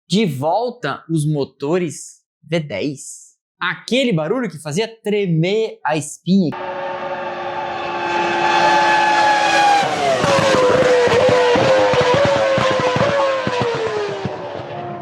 De volta os motores V10. Aquele barulho que fazia tremer a espinha.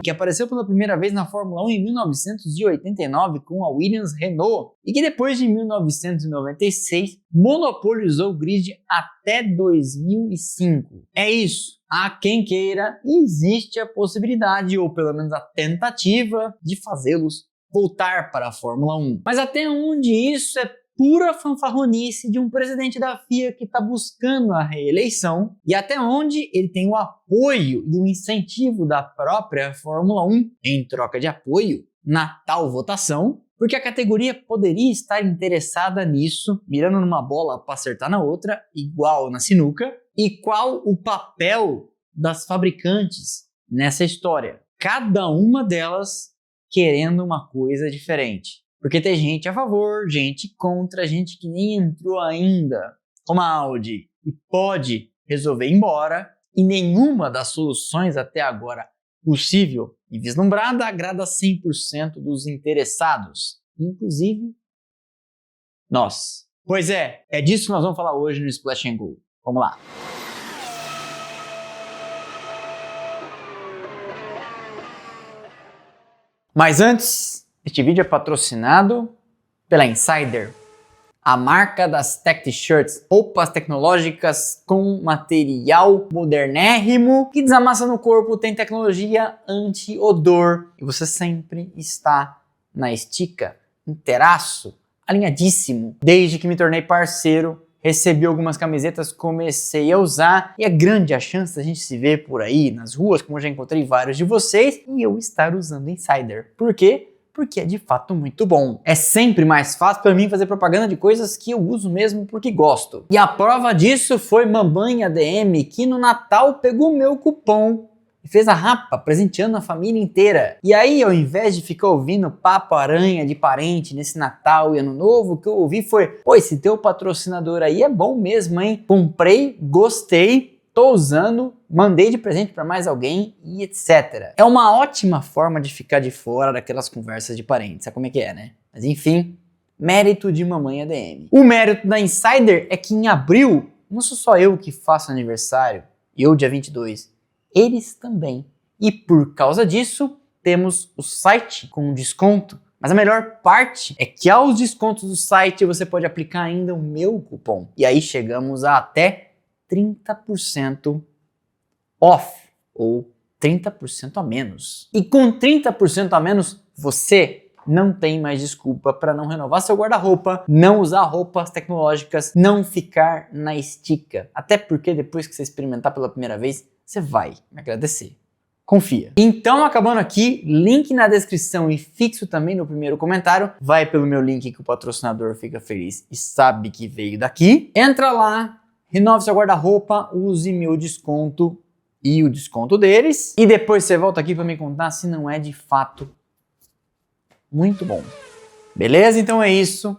Que apareceu pela primeira vez na Fórmula 1 em 1989 com a Williams-Renault e que depois de 1996 monopolizou o grid até 2005. É isso, há quem queira, existe a possibilidade, ou pelo menos a tentativa, de fazê-los voltar para a Fórmula 1. Mas até onde isso é pura fanfarronice de um presidente da FIA que está buscando a reeleição e até onde ele tem o apoio e o incentivo da própria Fórmula 1 em troca de apoio na tal votação, porque a categoria poderia estar interessada nisso, mirando numa bola para acertar na outra, igual na sinuca, e qual o papel das fabricantes nessa história. Cada uma delas querendo uma coisa diferente. Porque tem gente a favor, gente contra, gente que nem entrou ainda, como a Audi, e pode resolver ir embora, e nenhuma das soluções até agora possível e vislumbrada agrada 100% dos interessados, inclusive nós. Pois é disso que nós vamos falar hoje no Splash & Go. Vamos lá. Mas antes, este vídeo é patrocinado pela Insider, a marca das tech t-shirts, roupas tecnológicas com material modernérrimo que desamassa no corpo, tem tecnologia anti-odor e você sempre está na estica, inteiraço, alinhadíssimo. Desde que me tornei parceiro, recebi algumas camisetas, comecei a usar e é grande a chance da gente se ver por aí nas ruas, como eu já encontrei vários de vocês, e eu estar usando Insider. Por quê? Porque é de fato muito bom. É sempre mais fácil para mim fazer propaganda de coisas que eu uso mesmo porque gosto. E a prova disso foi Mamãe ADM, que no Natal pegou meu cupom e fez a rapa, presenteando a família inteira. E aí, ao invés de ficar ouvindo papo aranha de parente nesse Natal e Ano Novo, o que eu ouvi foi: pô, esse teu patrocinador aí é bom mesmo, hein? Comprei, gostei, tô usando, mandei de presente para mais alguém e etc. É uma ótima forma de ficar de fora daquelas conversas de parentes, sabe como é que é, né? Mas enfim, mérito de Mamãe ADM. O mérito da Insider é que em abril, não sou só eu que faço aniversário, eu dia 22, eles também. E por causa disso, temos o site com desconto. Mas a melhor parte é que aos descontos do site você pode aplicar ainda o meu cupom. E aí chegamos a até 30% off, ou 30% a menos. E com 30% a menos, você não tem mais desculpa para não renovar seu guarda-roupa, não usar roupas tecnológicas, não ficar na estica. Até porque depois que você experimentar pela primeira vez, você vai me agradecer. Confia. Então, acabando aqui, link na descrição e fixo também no primeiro comentário. Vai pelo meu link que o patrocinador fica feliz e sabe que veio daqui. Entra lá, renove seu guarda-roupa, use meu desconto e o desconto deles. E depois você volta aqui para me contar se não é de fato muito bom. Beleza? Então é isso.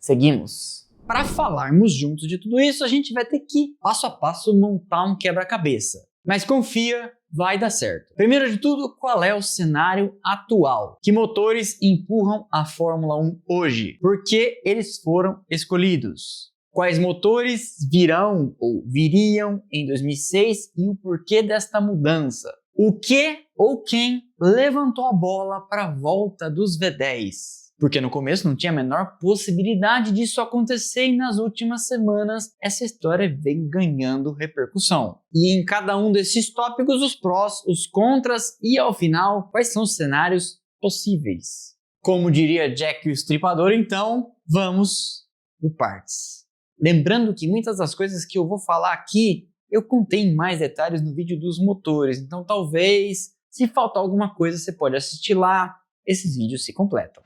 Seguimos. Para falarmos juntos de tudo isso, a gente vai ter que, passo a passo, montar um quebra-cabeça. Mas confia, vai dar certo. Primeiro de tudo, qual é o cenário atual? Que motores empurram a Fórmula 1 hoje? Por que eles foram escolhidos? Quais motores virão ou viriam em 2006 e o porquê desta mudança? O que ou quem levantou a bola para a volta dos V10? Porque no começo não tinha a menor possibilidade disso acontecer e nas últimas semanas essa história vem ganhando repercussão. E em cada um desses tópicos, os prós, os contras e ao final, quais são os cenários possíveis? Como diria Jack o Estripador, então, vamos por partes. Lembrando que muitas das coisas que eu vou falar aqui, eu contei em mais detalhes no vídeo dos motores, então talvez, se faltar alguma coisa, você pode assistir lá, esses vídeos se completam.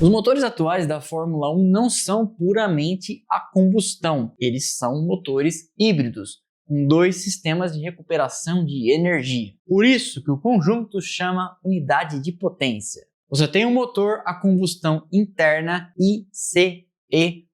Os motores atuais da Fórmula 1 não são puramente a combustão, eles são motores híbridos, com dois sistemas de recuperação de energia. Por isso que o conjunto chama unidade de potência. Você tem um motor a combustão interna, ICE,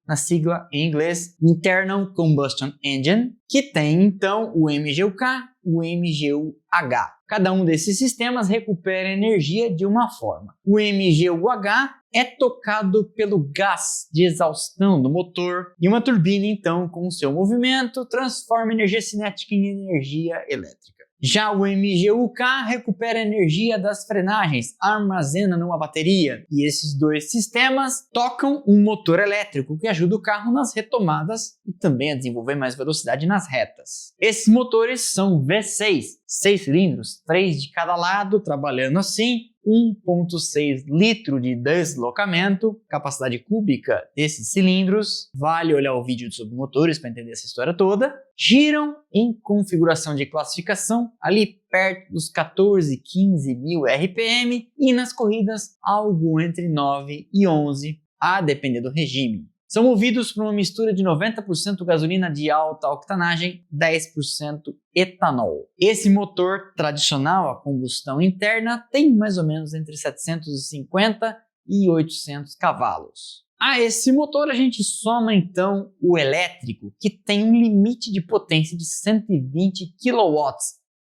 na sigla em inglês, Internal Combustion Engine, que tem então o MGU-K, o MGU-H. Cada um desses sistemas recupera energia de uma forma. O MGU-H é tocado pelo gás de exaustão do motor e uma turbina, então, com seu movimento, transforma energia cinética em energia elétrica. Já o MGU-K recupera energia das frenagens, armazena numa bateria, e esses dois sistemas tocam um motor elétrico que ajuda o carro nas retomadas e também a desenvolver mais velocidade nas retas. Esses motores são V6, 6 cilindros, 3 de cada lado, trabalhando assim, 1,6 litro de deslocamento, capacidade cúbica desses cilindros, vale olhar o vídeo sobre motores para entender essa história toda, giram em configuração de classificação ali perto dos 14, 15 mil RPM e nas corridas algo entre 9 e 11, a depender do regime. São movidos por uma mistura de 90% gasolina de alta octanagem, 10% etanol. Esse motor tradicional a combustão interna tem mais ou menos entre 750 e 800 cavalos. A esse motor a gente soma então o elétrico, que tem um limite de potência de 120 kW,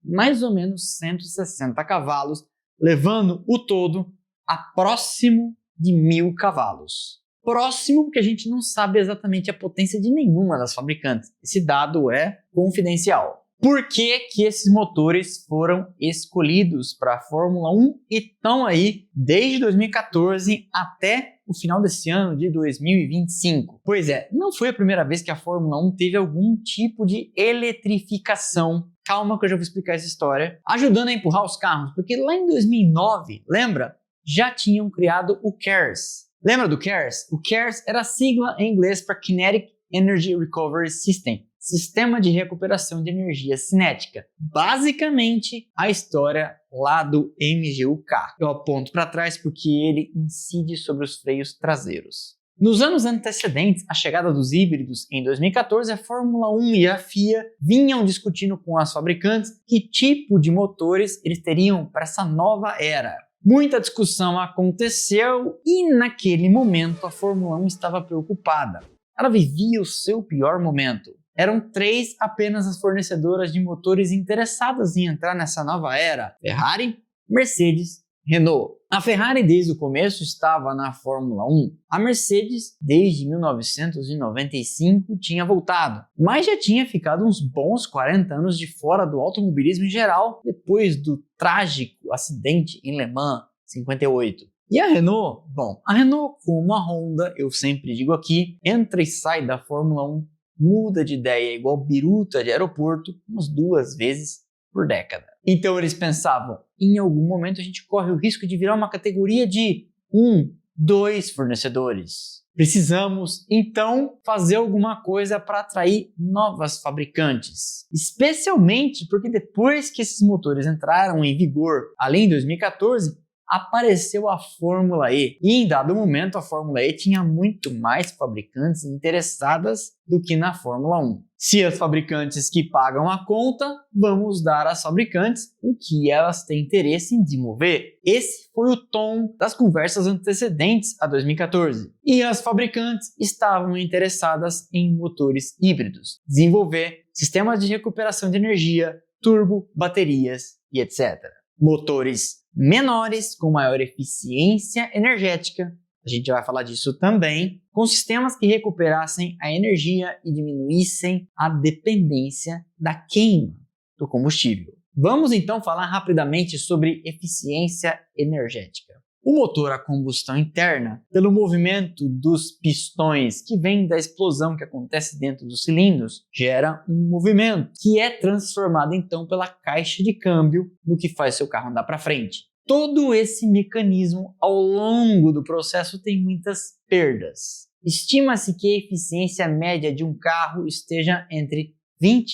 mais ou menos 160 cavalos, levando o todo a próximo de 1000 cavalos. Próximo porque a gente não sabe exatamente a potência de nenhuma das fabricantes. Esse dado é confidencial. Por que que esses motores foram escolhidos para a Fórmula 1 e estão aí desde 2014 até o final desse ano de 2025? Pois é, não foi a primeira vez que a Fórmula 1 teve algum tipo de eletrificação. Calma que eu já vou explicar essa história. Ajudando a empurrar os carros, porque lá em 2009, lembra? Já tinham criado o CARES. Lembra do CARES? O CARES era a sigla em inglês para Kinetic Energy Recovery System, Sistema de Recuperação de Energia Cinética. Basicamente, a história lá do MGU-K. Eu aponto para trás porque ele incide sobre os freios traseiros. Nos anos antecedentes à chegada dos híbridos, em 2014, a Fórmula 1 e a FIA vinham discutindo com as fabricantes que tipo de motores eles teriam para essa nova era. Muita discussão aconteceu e naquele momento a Fórmula 1 estava preocupada. Ela vivia o seu pior momento. Eram 3 apenas as fornecedoras de motores interessadas em entrar nessa nova era: Ferrari, Mercedes, Renault. A Ferrari desde o começo estava na Fórmula 1. A Mercedes, desde 1995, tinha voltado, mas já tinha ficado uns bons 40 anos de fora do automobilismo em geral, depois do trágico acidente em Le Mans 58. E a Renault? Bom, a Renault, como a Honda, eu sempre digo aqui, entra e sai da Fórmula 1, muda de ideia igual biruta de aeroporto umas 2 vezes por década. Então eles pensavam, em algum momento a gente corre o risco de virar uma categoria de 1, 2 fornecedores. Precisamos, então, fazer alguma coisa para atrair novas fabricantes. Especialmente porque depois que esses motores entraram em vigor, além de 2014, apareceu a Fórmula E. E em dado momento a Fórmula E tinha muito mais fabricantes interessadas do que na Fórmula 1. Se as fabricantes que pagam a conta, vamos dar às fabricantes o que elas têm interesse em desenvolver. Esse foi o tom das conversas antecedentes a 2014. E as fabricantes estavam interessadas em motores híbridos, desenvolver sistemas de recuperação de energia, turbo, baterias e etc. Motores menores, com maior eficiência energética, a gente vai falar disso também, com sistemas que recuperassem a energia e diminuíssem a dependência da queima do combustível. Vamos então falar rapidamente sobre eficiência energética. O motor a combustão interna, pelo movimento dos pistões que vem da explosão que acontece dentro dos cilindros, gera um movimento que é transformado então pela caixa de câmbio no que faz seu carro andar para frente. Todo esse mecanismo ao longo do processo tem muitas perdas. Estima-se que a eficiência média de um carro esteja entre 20%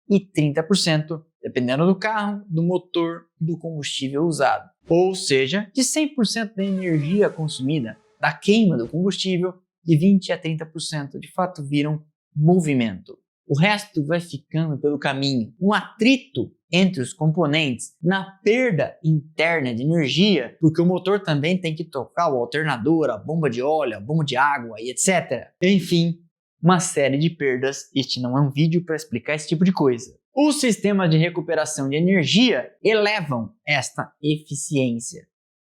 e 30%, dependendo do carro, do motor e do combustível usado. Ou seja, de 100% da energia consumida da queima do combustível, de 20% a 30% de fato viram movimento. O resto vai ficando pelo caminho. Um atrito entre os componentes na perda interna de energia, porque o motor também tem que tocar o alternador, a bomba de óleo, a bomba de água e etc. Enfim, uma série de perdas. Este não é um vídeo para explicar esse tipo de coisa. Os sistemas de recuperação de energia elevam esta eficiência.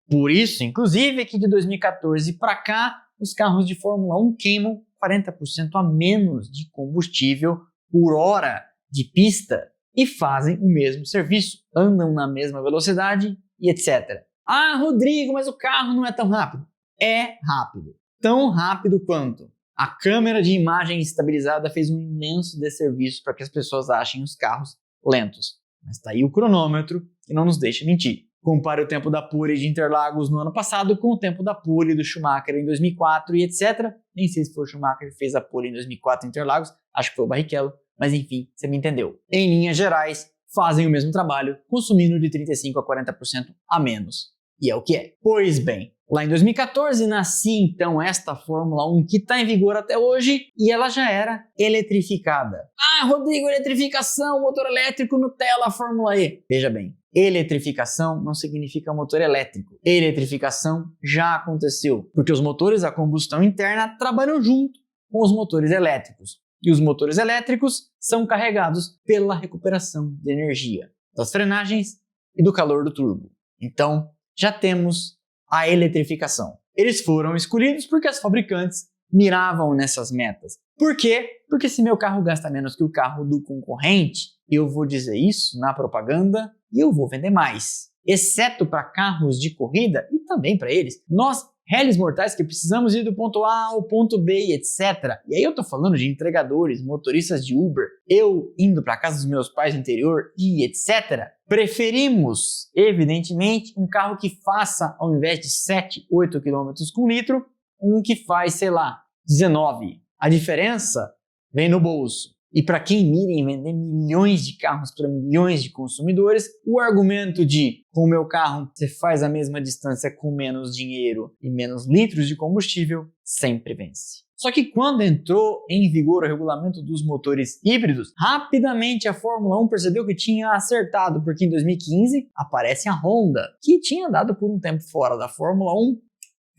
Por isso, inclusive, que de 2014 para cá, os carros de Fórmula 1 queimam 40% a menos de combustível por hora de pista e fazem o mesmo serviço, andam na mesma velocidade e etc. Ah, Rodrigo, mas o carro não é tão rápido. É rápido. Tão rápido quanto a câmera de imagem estabilizada fez um imenso desserviço para que as pessoas achem os carros lentos. Mas está aí o cronômetro que não nos deixa mentir. Compare o tempo da pole de Interlagos no ano passado com o tempo da pole do Schumacher em 2004 e etc. Nem sei se foi o Schumacher que fez a pole em 2004 em Interlagos, acho que foi o Barrichello, mas enfim, você me entendeu. Em linhas gerais, fazem o mesmo trabalho, consumindo de 35% a 40% a menos. E é o que é. Pois bem, lá em 2014 nascia então esta Fórmula 1 que está em vigor até hoje e ela já era eletrificada. Ah, Rodrigo, eletrificação, motor elétrico, Nutella, Fórmula E. Veja bem, eletrificação não significa motor elétrico. Eletrificação já aconteceu, porque os motores a combustão interna trabalham junto com os motores elétricos. E os motores elétricos são carregados pela recuperação de energia, das frenagens e do calor do turbo. Então, já temos a eletrificação. Eles foram escolhidos porque as fabricantes miravam nessas metas. Por quê? Porque se meu carro gasta menos que o carro do concorrente, eu vou dizer isso na propaganda e eu vou vender mais. Exceto para carros de corrida e também para eles. Nós, réis mortais que precisamos ir do ponto A ao ponto B e etc. E aí eu tô falando de entregadores, motoristas de Uber, eu indo para casa dos meus pais no interior e etc. Preferimos, evidentemente, um carro que faça, ao invés de 7, 8 km com litro, um que faz, sei lá, 19. A diferença vem no bolso. E para quem mira em vender milhões de carros para milhões de consumidores, o argumento de com o meu carro você faz a mesma distância com menos dinheiro e menos litros de combustível sempre vence. Só que quando entrou em vigor o regulamento dos motores híbridos, rapidamente a Fórmula 1 percebeu que tinha acertado, porque em 2015 aparece a Honda, que tinha andado por um tempo fora da Fórmula 1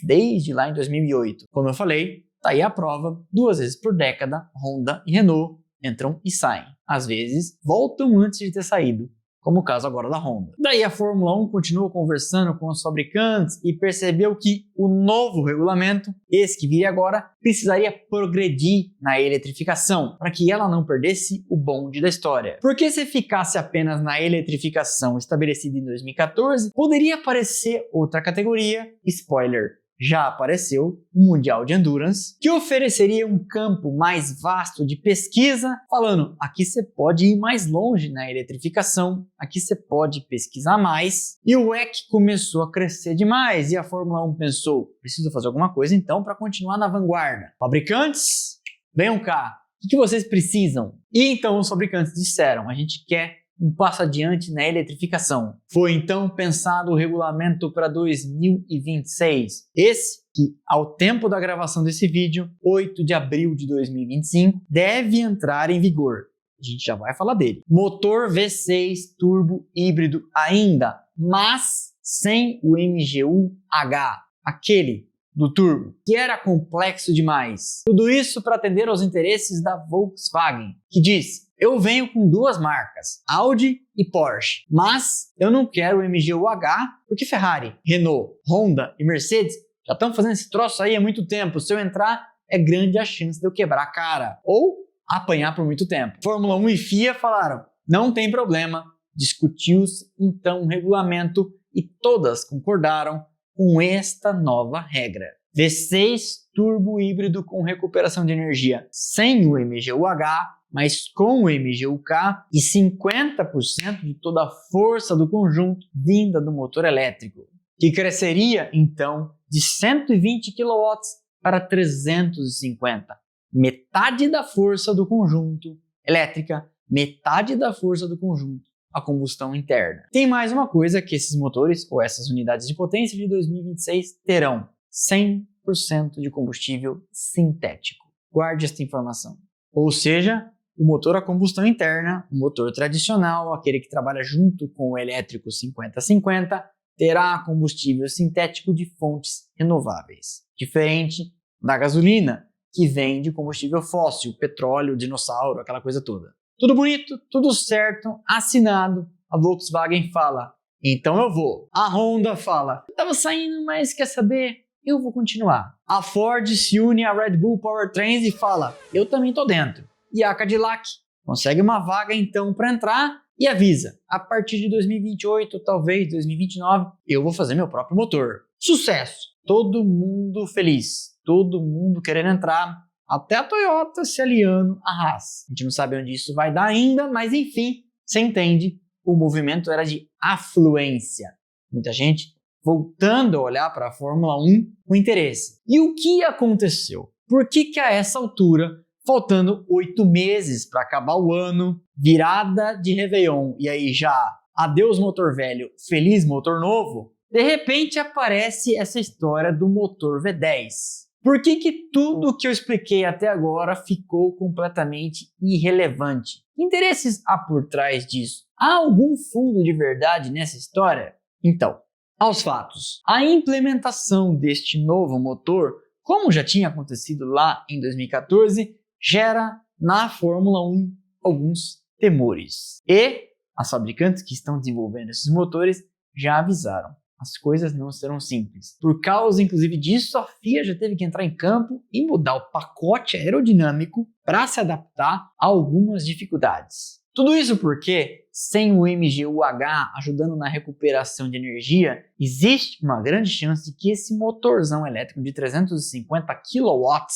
desde lá em 2008. Como eu falei, tá aí a prova, 2 vezes por década, Honda e Renault entram e saem. Às vezes, voltam antes de ter saído, como o caso agora da Honda. Daí a Fórmula 1 continuou conversando com os fabricantes e percebeu que o novo regulamento, esse que viria agora, precisaria progredir na eletrificação, para que ela não perdesse o bonde da história. Porque se ficasse apenas na eletrificação estabelecida em 2014, poderia aparecer outra categoria, spoiler, já apareceu o Mundial de Endurance, que ofereceria um campo mais vasto de pesquisa, falando, aqui você pode ir mais longe na eletrificação, aqui você pode pesquisar mais. E o WEC começou a crescer demais e a Fórmula 1 pensou, preciso fazer alguma coisa então para continuar na vanguarda. Fabricantes, venham cá, o que vocês precisam? E então os fabricantes disseram, a gente quer um passo adiante na eletrificação. Foi então pensado o regulamento para 2026. Esse que, ao tempo da gravação desse vídeo, 8 de abril de 2025, deve entrar em vigor. A gente já vai falar dele. Motor V6 turbo híbrido ainda, mas sem o MGU-H, aquele do turbo, que era complexo demais. Tudo isso para atender aos interesses da Volkswagen, que diz, eu venho com 2 marcas, Audi e Porsche, mas eu não quero o MGU-H porque Ferrari, Renault, Honda e Mercedes já estão fazendo esse troço aí há muito tempo. Se eu entrar, é grande a chance de eu quebrar a cara ou apanhar por muito tempo. Fórmula 1 e FIA falaram, não tem problema, discutiu-se então um regulamento e todas concordaram com esta nova regra. V6 turbo híbrido com recuperação de energia sem o MGU-H, mas com o MGU-K e 50% de toda a força do conjunto vinda do motor elétrico, que cresceria então de 120 kW para 350. Metade da força do conjunto elétrica, metade da força do conjunto a combustão interna. Tem mais uma coisa que esses motores, ou essas unidades de potência de 2026, terão 100% de combustível sintético. Guarde esta informação. Ou seja, o motor a combustão interna, o motor tradicional, aquele que trabalha junto com o elétrico 50-50, terá combustível sintético de fontes renováveis, diferente da gasolina, que vem de combustível fóssil, petróleo, dinossauro, aquela coisa toda. Tudo bonito, tudo certo, assinado. A Volkswagen fala, então eu vou. A Honda fala, eu tava saindo, mas quer saber? Eu vou continuar. A Ford se une à Red Bull Powertrains e fala, eu também tô dentro. E a Cadillac consegue uma vaga então para entrar e avisa, a partir de 2028, talvez 2029, eu vou fazer meu próprio motor. Sucesso! Todo mundo feliz, todo mundo querendo entrar, até a Toyota se aliando à Haas. A gente não sabe onde isso vai dar ainda, mas enfim, você entende, o movimento era de afluência. Muita gente voltando a olhar para a Fórmula 1 com interesse. E o que aconteceu? Por que a essa altura, faltando 8 meses para acabar o ano, virada de Réveillon, e aí já adeus motor velho, feliz motor novo, de repente aparece essa história do motor V10. Por que tudo que eu expliquei até agora ficou completamente irrelevante? Que interesses há por trás disso? Há algum fundo de verdade nessa história? Então, aos fatos. A implementação deste novo motor, como já tinha acontecido lá em 2014, gera na Fórmula 1 alguns temores. E as fabricantes que estão desenvolvendo esses motores já avisaram. As coisas não serão simples. Por causa, inclusive, disso, a FIA já teve que entrar em campo e mudar o pacote aerodinâmico para se adaptar a algumas dificuldades. Tudo isso porque, sem o MGU-H ajudando na recuperação de energia, existe uma grande chance de que esse motorzão elétrico de 350 kW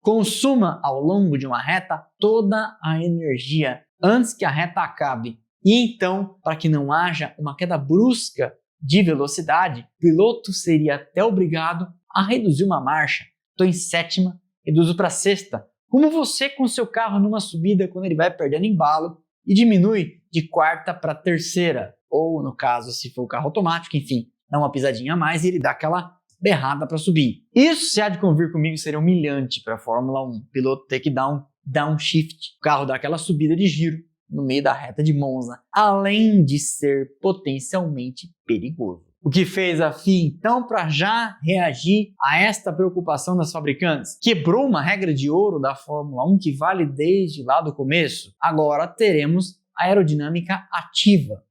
consuma ao longo de uma reta toda a energia antes que a reta acabe. E então, para que não haja uma queda brusca de velocidade, o piloto seria até obrigado a reduzir uma marcha. Estou em sétima, reduzo para sexta. Como você com seu carro numa subida quando ele vai perdendo embalo e diminui de quarta para terceira. Ou no caso, se for o carro automático, enfim, dá uma pisadinha a mais e ele dá aquela berrada para subir. Isso, se há de convir comigo, seria humilhante para a Fórmula 1. O piloto ter que dar um downshift, o carro dá aquela subida de giro no meio da reta de Monza, além de ser potencialmente perigoso. O que fez a FIA, então, para já reagir a esta preocupação das fabricantes? Quebrou uma regra de ouro da Fórmula 1 que vale desde lá do começo. Agora teremos aerodinâmica ativa,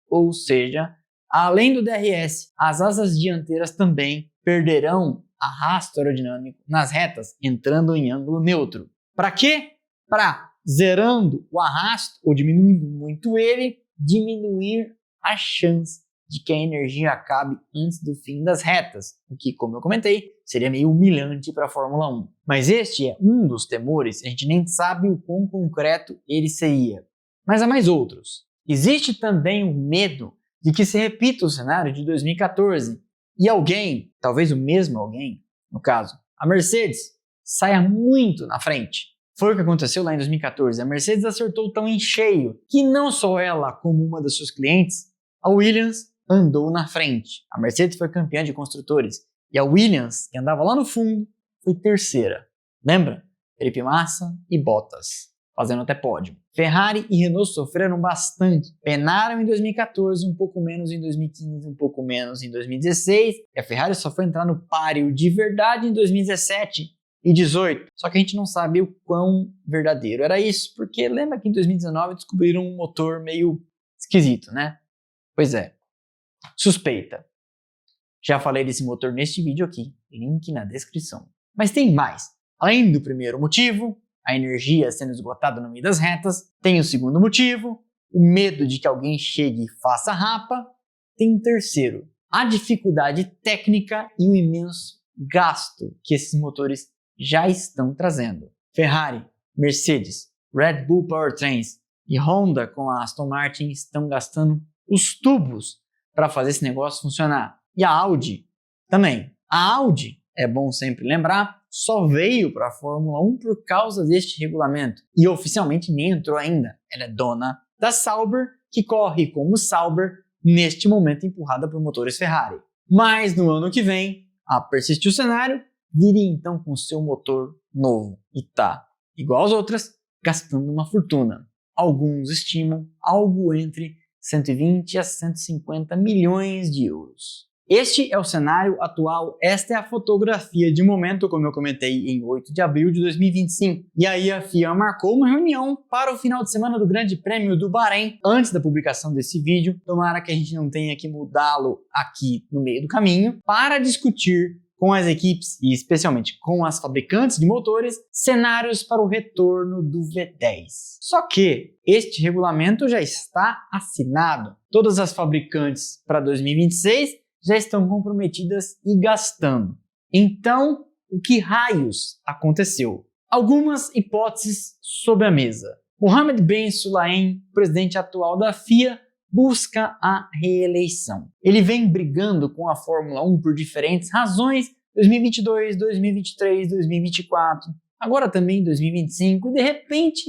ou seja, além do DRS, as asas dianteiras também perderão arrasto aerodinâmico nas retas, entrando em ângulo neutro. Para quê? Para, zerando o arrasto ou diminuindo muito ele, diminuir a chance de que a energia acabe antes do fim das retas, o que, como eu comentei, seria meio humilhante para a Fórmula 1. Mas este é um dos temores, a gente nem sabe o quão concreto ele seria. Mas há mais outros. Existe também o medo de que se repita o cenário de 2014 e alguém, talvez o mesmo alguém, no caso, a Mercedes, saia muito na frente. Foi o que aconteceu lá em 2014. A Mercedes acertou tão em cheio que não só ela, como uma das suas clientes, a Williams, andou na frente. A Mercedes foi campeã de construtores e a Williams, que andava lá no fundo, foi terceira. Lembra? Felipe Massa e Bottas, fazendo até pódio. Ferrari e Renault sofreram bastante. Penaram em 2014, um pouco menos em 2015, um pouco menos em 2016. E a Ferrari só foi entrar no páreo de verdade em 2017 e 2018. Só que a gente não sabe o quão verdadeiro era isso, porque lembra que em 2019 descobriram um motor meio esquisito, né? Pois é. Suspeita. Já falei desse motor neste vídeo aqui, link na descrição. Mas tem mais. Além do primeiro motivo, a energia sendo esgotada no meio das retas, tem o segundo motivo, o medo de que alguém chegue e faça rapa, tem um terceiro, a dificuldade técnica e o imenso gasto que esses motores já estão trazendo. Ferrari, Mercedes, Red Bull Powertrains e Honda com a Aston Martin estão gastando os tubos para fazer esse negócio funcionar. E a Audi também. A Audi, é bom sempre lembrar, só veio para a Fórmula 1 por causa deste regulamento e oficialmente nem entrou ainda. Ela é dona da Sauber, que corre como Sauber, neste momento empurrada por motores Ferrari. Mas no ano que vem, a persistir o cenário, viria então com seu motor novo e tá, igual às outras, gastando uma fortuna. Alguns estimam algo entre 120 a 150 milhões de euros. Este é o cenário atual, esta é a fotografia de momento, como eu comentei, em 8 de abril de 2025. E aí a FIA marcou uma reunião para o final de semana do Grande Prêmio do Bahrein, antes da publicação desse vídeo. Tomara que a gente não tenha que mudá-lo aqui no meio do caminho, para discutir com as equipes e especialmente com as fabricantes de motores, cenários para o retorno do V10. Só que este regulamento já está assinado. Todas as fabricantes para 2026 já estão comprometidas e gastando. Então, o que raios aconteceu? Algumas hipóteses sobre a mesa. Mohammed Ben Sulayem, presidente atual da FIA, busca a reeleição. Ele vem brigando com a Fórmula 1 por diferentes razões, 2022, 2023, 2024, agora também 2025, e de repente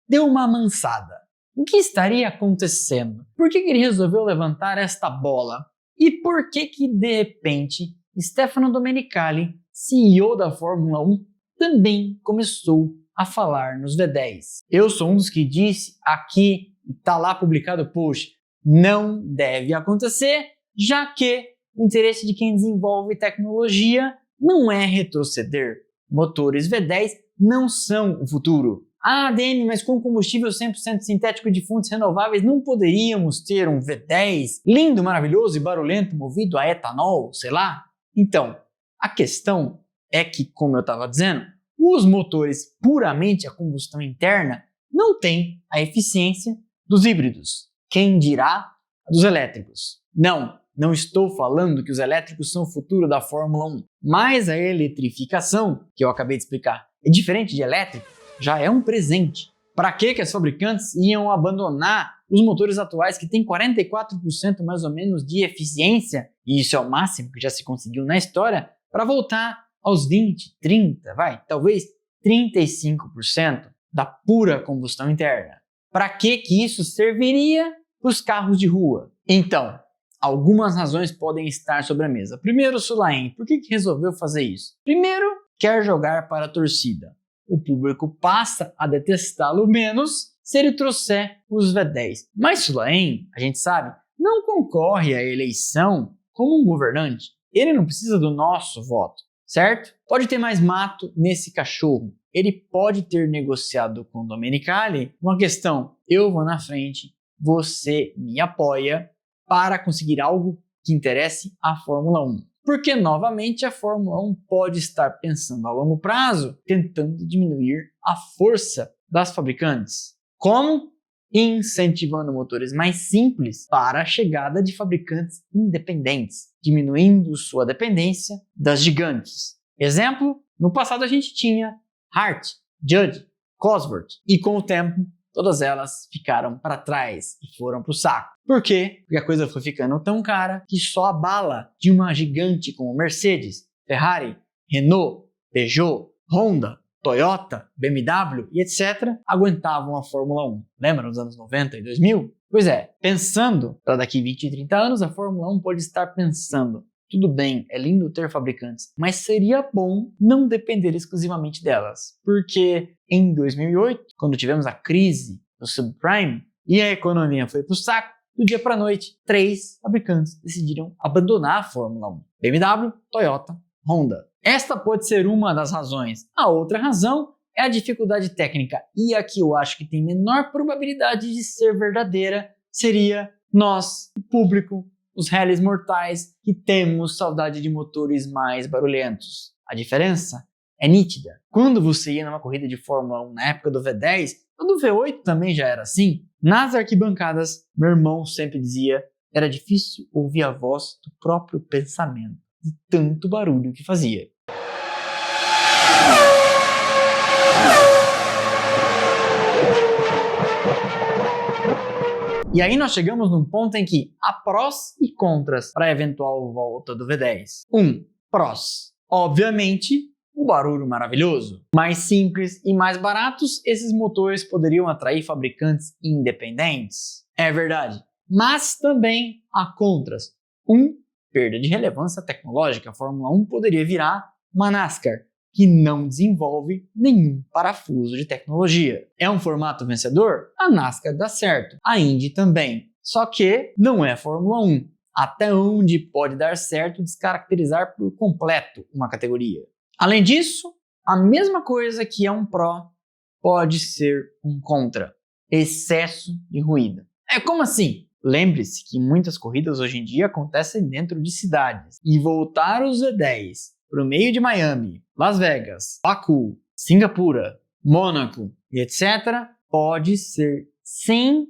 deu uma amansada. O que estaria acontecendo? Por que ele resolveu levantar esta bola? E por que de repente Stefano Domenicali, CEO da Fórmula 1, também começou a falar nos V10? Eu sou um dos que disse aqui, e está lá publicado o post, não deve acontecer, já que o interesse de quem desenvolve tecnologia não é retroceder. Motores V10 não são o futuro. Ah, ADM, mas com combustível 100% sintético de fontes renováveis não poderíamos ter um V10 lindo, maravilhoso e barulhento movido a etanol, sei lá? Então, a questão é que, como eu estava dizendo, os motores puramente a combustão interna não têm a eficiência dos híbridos. Quem dirá a dos elétricos? Não estou falando que os elétricos são o futuro da Fórmula 1, mas a eletrificação, que eu acabei de explicar, é diferente de elétrico, já é um presente. Para que as fabricantes iam abandonar os motores atuais que têm 44% mais ou menos de eficiência, e isso é o máximo que já se conseguiu na história, para voltar aos 20, 30, talvez 35% da pura combustão interna? Para que isso serviria para os carros de rua? Então, algumas razões podem estar sobre a mesa. Primeiro, Sulayem, por que resolveu fazer isso? Primeiro, quer jogar para a torcida. O público passa a detestá-lo menos se ele trouxer os V10. Mas Sulayem, a gente sabe, não concorre à eleição como um governante. Ele não precisa do nosso voto, certo? Pode ter mais mato nesse cachorro. Ele pode ter negociado com Domenicali uma questão: eu vou na frente, você me apoia para conseguir algo que interesse à Fórmula 1. Porque, novamente, a Fórmula 1 pode estar pensando a longo prazo, tentando diminuir a força das fabricantes. Como? Incentivando motores mais simples para a chegada de fabricantes independentes, diminuindo sua dependência das gigantes. Exemplo, no passado a gente tinha Hart, Judge, Cosworth, e com o tempo todas elas ficaram para trás e foram para o saco. Por quê? Porque a coisa foi ficando tão cara que só a bala de uma gigante como Mercedes, Ferrari, Renault, Peugeot, Honda, Toyota, BMW e etc. aguentavam a Fórmula 1. Lembra nos anos 90 e 2000? Pois é, pensando para daqui 20 e 30 anos, a Fórmula 1 pode estar pensando: tudo bem, é lindo ter fabricantes, mas seria bom não depender exclusivamente delas. Porque em 2008, quando tivemos a crise do subprime e a economia foi pro saco, do dia para a noite, 3 fabricantes decidiram abandonar a Fórmula 1. BMW, Toyota, Honda. Esta pode ser uma das razões. A outra razão é a dificuldade técnica. E a que eu acho que tem menor probabilidade de ser verdadeira seria nós, o público, os réis mortais, que temos saudade de motores mais barulhentos. A diferença é nítida. Quando você ia numa corrida de Fórmula 1 na época do V10, ou do V8 também já era assim, nas arquibancadas, meu irmão sempre dizia, era difícil ouvir a voz do próprio pensamento, de tanto barulho que fazia. E aí nós chegamos num ponto em que há prós e contras para a eventual volta do V10. Prós. Obviamente, o barulho maravilhoso. Mais simples e mais baratos, esses motores poderiam atrair fabricantes independentes. É verdade. Mas também há contras. Perda de relevância tecnológica. A Fórmula 1 poderia virar uma NASCAR, que não desenvolve nenhum parafuso de tecnologia. É um formato vencedor? A NASCAR dá certo. A Indy também. Só que não é Fórmula 1. até onde pode dar certo descaracterizar por completo uma categoria. Além disso, a mesma coisa que é um pró pode ser um contra. Excesso de ruído. Como assim? Lembre-se que muitas corridas hoje em dia acontecem dentro de cidades. E voltar os V10 para o meio de Miami, Las Vegas, Baku, Singapura, Mônaco e etc. pode ser sim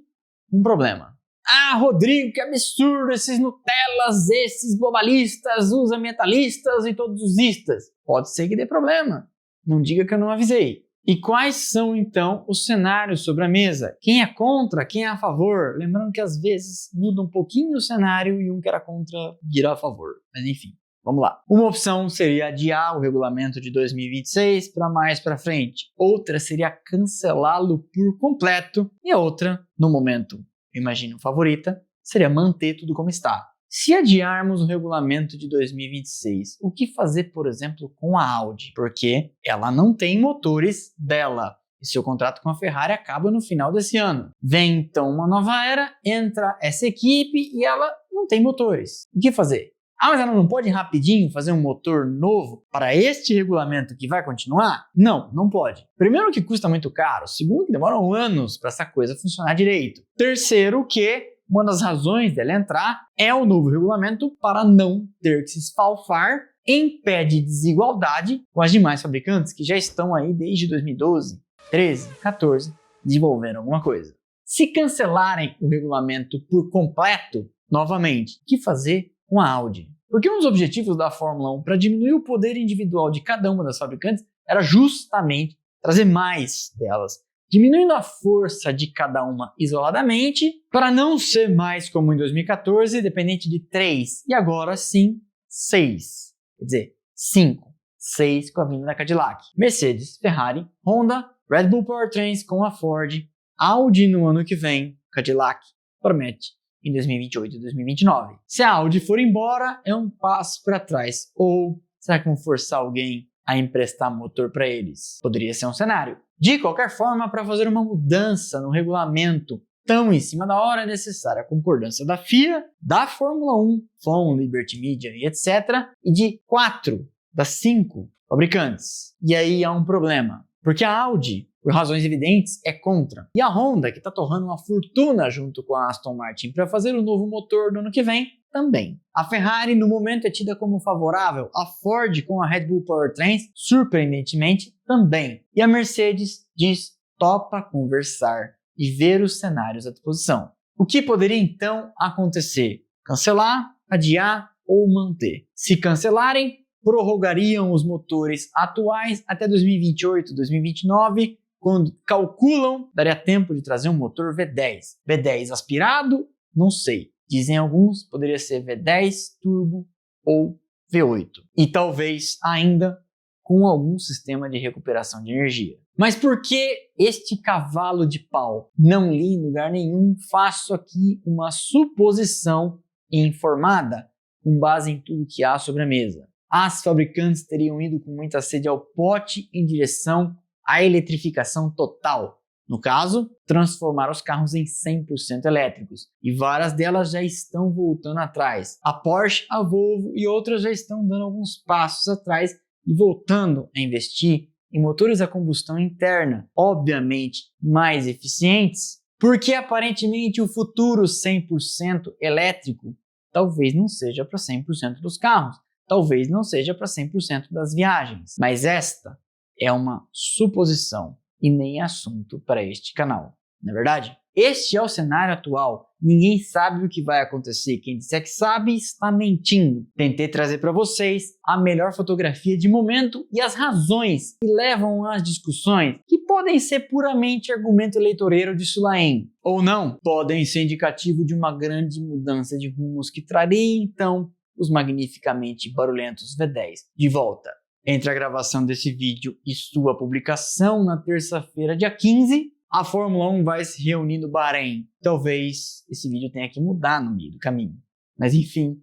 um problema. Ah, Rodrigo, que absurdo, esses Nutellas, esses globalistas, os ambientalistas e todos os istas. Pode ser que dê problema. Não diga que eu não avisei. E quais são, então, os cenários sobre a mesa? Quem é contra, quem é a favor? Lembrando que às vezes muda um pouquinho o cenário e um que era contra vira a favor. Mas enfim, vamos lá. Uma opção seria adiar o regulamento de 2026 para mais para frente. Outra seria cancelá-lo por completo. E a outra, no momento, imagino favorita, seria manter tudo como está. Se adiarmos o regulamento de 2026, o que fazer, por exemplo, com a Audi? Porque ela não tem motores dela e seu contrato com a Ferrari acaba no final desse ano. Vem então uma nova era, entra essa equipe e ela não tem motores. O que fazer? Ah, mas ela não pode rapidinho fazer um motor novo para este regulamento que vai continuar? Não, não pode. Primeiro que custa muito caro, segundo que demoram anos para essa coisa funcionar direito. Terceiro que uma das razões dela entrar é o novo regulamento para não ter que se esfalfar em pé de desigualdade com as demais fabricantes que já estão aí desde 2012, 13, 14 desenvolvendo alguma coisa. Se cancelarem o regulamento por completo, novamente, o que fazer com a Audi? Porque um dos objetivos da Fórmula 1 para diminuir o poder individual de cada uma das fabricantes era justamente trazer mais delas, diminuindo a força de cada uma isoladamente, para não ser mais como em 2014, dependente de 3, e agora sim 6. Quer dizer, 5. 6 com a vinda da Cadillac. Mercedes, Ferrari, Honda, Red Bull Powertrains com a Ford, Audi no ano que vem, Cadillac promete em 2028 e 2029. Se a Audi for embora, é um passo para trás. Ou será que vão forçar alguém a emprestar motor para eles? Poderia ser um cenário. De qualquer forma, para fazer uma mudança no regulamento tão em cima da hora, é necessária a concordância da FIA, da Fórmula 1, FOM, Liberty Media e etc. e de 4 das 5 fabricantes. E aí há um problema, porque a Audi, por razões evidentes, é contra. E a Honda, que está torrando uma fortuna junto com a Aston Martin para fazer o novo motor do ano que vem, também. A Ferrari, no momento, é tida como favorável. A Ford, com a Red Bull Powertrains, surpreendentemente, também. E a Mercedes diz, topa conversar e ver os cenários à disposição. O que poderia, então, acontecer? Cancelar, adiar ou manter? Se cancelarem, prorrogariam os motores atuais até 2028, 2029, quando calculam, daria tempo de trazer um motor V10. V10 aspirado? Não sei. Dizem alguns, poderia ser V10 turbo ou V8. E talvez ainda com algum sistema de recuperação de energia. Mas por que este cavalo de pau? Não li em lugar nenhum, faço aqui uma suposição informada com base em tudo que há sobre a mesa. As fabricantes teriam ido com muita sede ao pote em direção à eletrificação total. No caso, transformar os carros em 100% elétricos. E várias delas já estão voltando atrás. A Porsche, a Volvo e outras já estão dando alguns passos atrás e voltando a investir em motores a combustão interna, obviamente mais eficientes, porque aparentemente o futuro 100% elétrico talvez não seja para 100% dos carros, talvez não seja para 100% das viagens. Mas esta é uma suposição e nem assunto para este canal, não é verdade? Este é o cenário atual. Ninguém sabe o que vai acontecer. Quem disser que sabe está mentindo. Tentei trazer para vocês a melhor fotografia de momento e as razões que levam às discussões, que podem ser puramente argumento eleitoreiro de Sulaim, ou não, podem ser indicativo de uma grande mudança de rumos que traria então os magnificamente barulhentos V10 de volta. Entre a gravação desse vídeo e sua publicação na terça-feira, dia 15, a Fórmula 1 vai se reunir no Bahrein. Talvez esse vídeo tenha que mudar no meio do caminho. Mas enfim,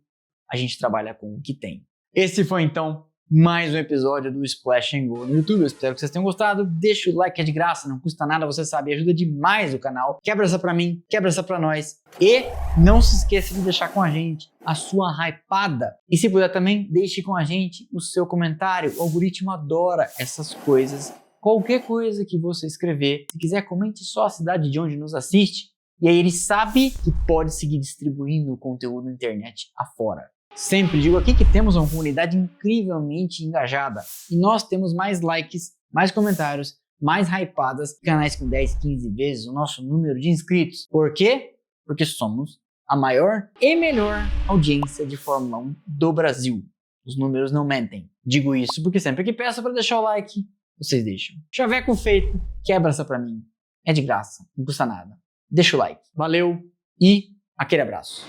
a gente trabalha com o que tem. Esse foi então mais um episódio do Splash and Go no YouTube. Eu espero que vocês tenham gostado. Deixa o like, é de graça, não custa nada, você sabe, ajuda demais o canal. Quebra essa pra mim, quebra essa pra nós. E não se esqueça de deixar com a gente a sua hypada. E se puder também, deixe com a gente o seu comentário. O algoritmo adora essas coisas. Qualquer coisa que você escrever, se quiser, comente só a cidade de onde nos assiste. E aí ele sabe que pode seguir distribuindo o conteúdo na internet afora. Sempre digo aqui que temos uma comunidade incrivelmente engajada e nós temos mais likes, mais comentários, mais hypadas, canais com 10, 15 vezes o nosso número de inscritos. Por quê? Porque somos a maior e melhor audiência de Fórmula 1 do Brasil. Os números não mentem. Digo isso porque sempre que peço para deixar o like, vocês deixam. Chaveco feito, quebra essa pra mim. É de graça, não custa nada. Deixa o like. Valeu e aquele abraço.